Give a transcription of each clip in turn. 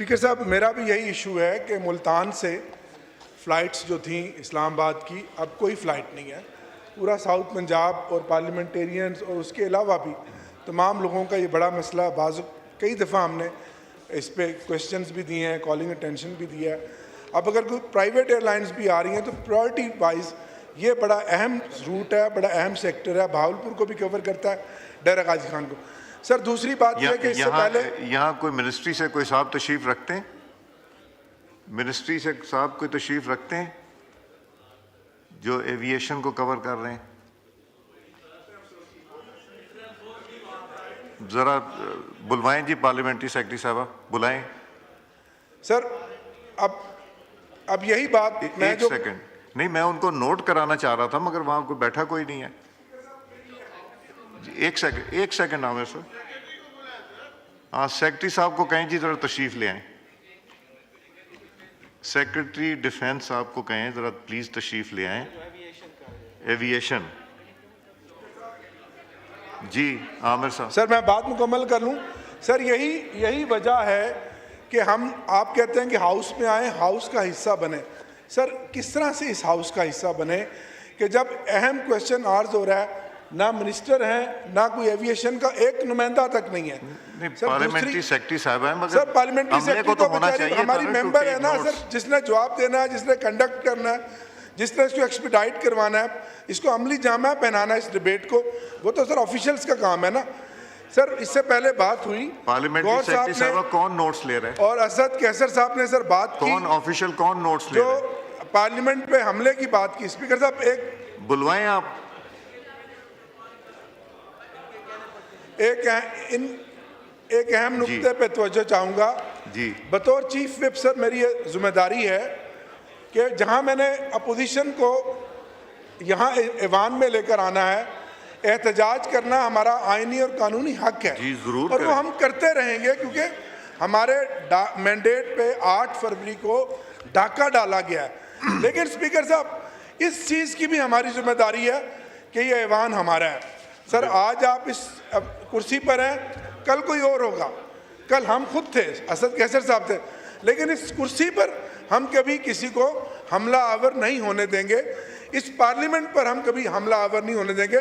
Speaker साहब, मेरा भी यही इशू है कि मुल्तान से फ़्लाइट्स जो थी इस्लामाबाद की, अब कोई फ़्लाइट नहीं है। पूरा साउथ पंजाब और पार्लियामेंटेरियंस और उसके अलावा भी तमाम लोगों का ये बड़ा मसला, कई दफ़ा हमने इस पे क्वेश्चंस भी दिए हैं, कॉलिंग अटेंशन भी दिया है। अब अगर कोई प्राइवेट एयरलाइंस भी आ रही हैं तो प्रायोरिटी वाइज ये बड़ा अहम रूट है, बड़ा अहम सेक्टर है, भावलपुर को भी कवर करता है, डेरा गाजी खान को। सर दूसरी बात यह है कि इससे पहले यहाँ कोई मिनिस्ट्री से कोई साहब तशरीफ रखते हैं, मिनिस्ट्री से साहब कोई तशरीफ रखते हैं जो एविएशन को कवर कर रहे हैं? जरा बुलवाएं जी, पार्लियामेंट्री सेक्रेटरी साहबा बुलाएं। सर अब यही बात एक सेकंड, नहीं मैं उनको नोट कराना चाह रहा था मगर वहां कोई बैठा कोई नहीं है। एक सेकंड आमिर सर। हाँ, सेक्रेटरी साहब को कहें जी जरा तशरीफ ले आए। सेक्रेटरी डिफेंस साहब को कहें जरा प्लीज तशरीफ ले आए। एविएशन जी आमिर साहब। सर मैं बात मुकम्मल कर लूं। सर यही वजह है कि आप कहते हैं कि हाउस में आए, हाउस का हिस्सा बने। सर किस तरह से इस हाउस का हिस्सा बने कि जब अहम क्वेश्चन आर्ज हो रहा है, ना मिनिस्टर हैं, ना कोई एविएशन का एक नुमाइंदा तक नहीं है। पार्लियामेंट्री सेक्रेटरी साहब है, मगर सर पार्लियामेंट्री सेक्रेटरी तो बेचारी हमारी मेंबर है ना सर, जिसने जवाब देना है, जिसने कंडक्ट करना है, जिसने इसको एक्सपीडाइट करवाना है, इसको अमली जामा पहनाना है इस डिबेट को, वो तो सर ऑफिशियल्स का काम है ना। सर इससे पहले बात हुई, पार्लियामेंट्री सेक्रेटरी साहब कौन नोट्स ले रहे हैं? और असद कैसर साहब ने सर बात की, कौन ऑफिशियल कौन नोट्स ले रहे हैं? जो पार्लियामेंट पे हमले की बात की। स्पीकर साहब एक बुलवाएं आप। एक अहम नुक्ते पे तवज्जो चाहूंगा जी। बतौर चीफ विप सर मेरी ये जिम्मेदारी है कि जहां मैंने अपोजिशन को यहाँ ऐवान में लेकर आना है, एहतजाज करना हमारा आईनी और कानूनी हक है जी, जरूर और वो हम करते रहेंगे, क्योंकि हमारे मैंडेट पे 8 फरवरी को डाका डाला गया है। लेकिन स्पीकर साहब इस चीज़ की भी हमारी जिम्मेदारी है कि ये ऐवान हमारा है। सर आज आप इस कुर्सी पर हैं, कल कोई और होगा, कल हम खुद थे, असद कैसर साहब थे, लेकिन इस कुर्सी पर हम कभी किसी को हमला आवर नहीं होने देंगे, इस पार्लियामेंट पर हम कभी हमला आवर नहीं होने देंगे,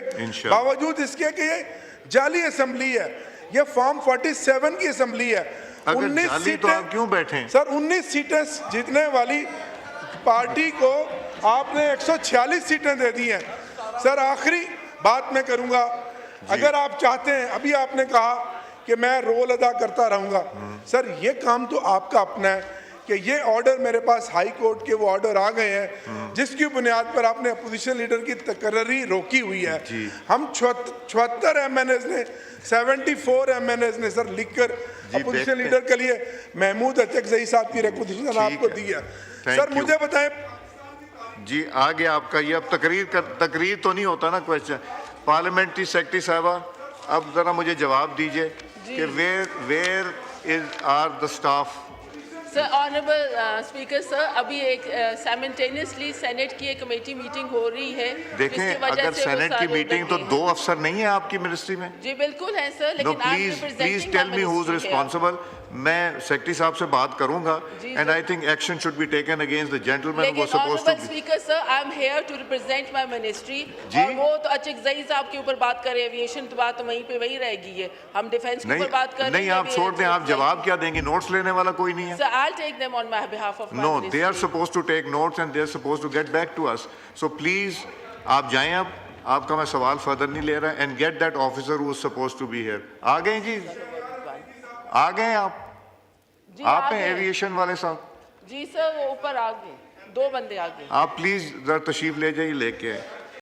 बावजूद इसके कि ये जाली असेंबली है, ये फॉर्म 47 की असेंबली है। 19 सीटें, तो आप क्यों बैठे? सर 19 सीटें जीतने वाली पार्टी को आपने 146 सीटें दे दी हैं। सर आखिरी बात मैं करूंगा, अगर आप चाहते हैं, अभी आपने कहा कि मैं रोल अदा करता रहूंगा, सर ये काम तो आपका अपना है कि ये ऑर्डर मेरे पास हाई कोर्ट के वो ऑर्डर आ गए हैं जिसकी बुनियाद पर आपने अपोजिशन लीडर की तकर्री रोकी हुई है। हम 74 MNAs ने 74 MNAs ने सर लिखकर अपोजिशन लीडर के लिए महमूद अचकजई साहब की रिक्वेजिशन आपको दी है। सर मुझे बताएं जी, आगे आपका ये अब तकरीर तो नहीं होता ना क्वेश्चन। पार्लियामेंट्री सेक्रेटरी साहबा अब जरा मुझे जवाब दीजिए कि where are the staff? Sir honourable speaker sir, अभी एक साइमल्टेनियसली सेनेट की एक कमेटी मीटिंग हो रही है। देखें अगर सेनेट की मीटिंग तो 2 अफसर नहीं है आपकी मिनिस्ट्री में? जी बिल्कुल है सर, लेकिन please tell me who is responsible. मैं सेक्रेटरी साहब से बात करूंगा and I think action should be taken against the gentleman who was supposed to be. Speaker sir, I am here to represent my ministry, और वो तो अचकजई साहब के ऊपर बात कर रहे हैं, एविएशन तो बात तो वहीं पे वही रहेगी है, हम डिफेंस के ऊपर बात कर रहे हैं। नहीं आप छोड़ दें, आप जवाब क्या देंगे? नोट्स लेने वाला कोई नहीं है? Sir I'll take them on my behalf of my No, ministry. they are supposed to take notes and they are supposed to get back to us. So please, आप जाएं अब, आपका मैं सवाल फर्दर नहीं ले रहा, and get that officer who is supposed to be here. आ गए जी, आ गए आप हैं एविएशन वाले साहब? जी सर, वो ऊपर आ गए, 2 बंदे आ गए। आप प्लीज जरा तशरीफ ले जाइए, लेके आए।